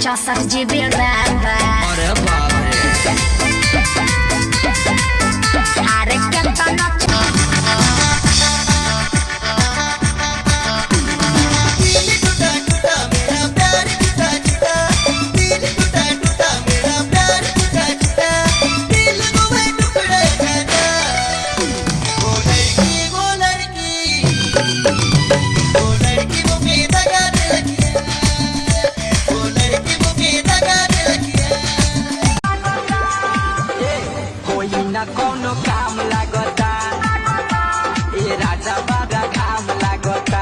64 GB RAM बा। अरे बाप रे अरे केतना कोनो काम लागता ए राजा बाबा काम लागता।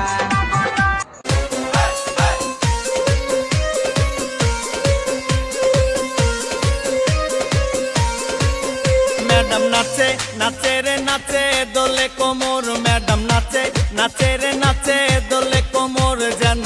मैडम नाचे नाचे रे नाचे दोले कोमर मैडम नाचे नाचे रे नाचे दोले कोमर जेन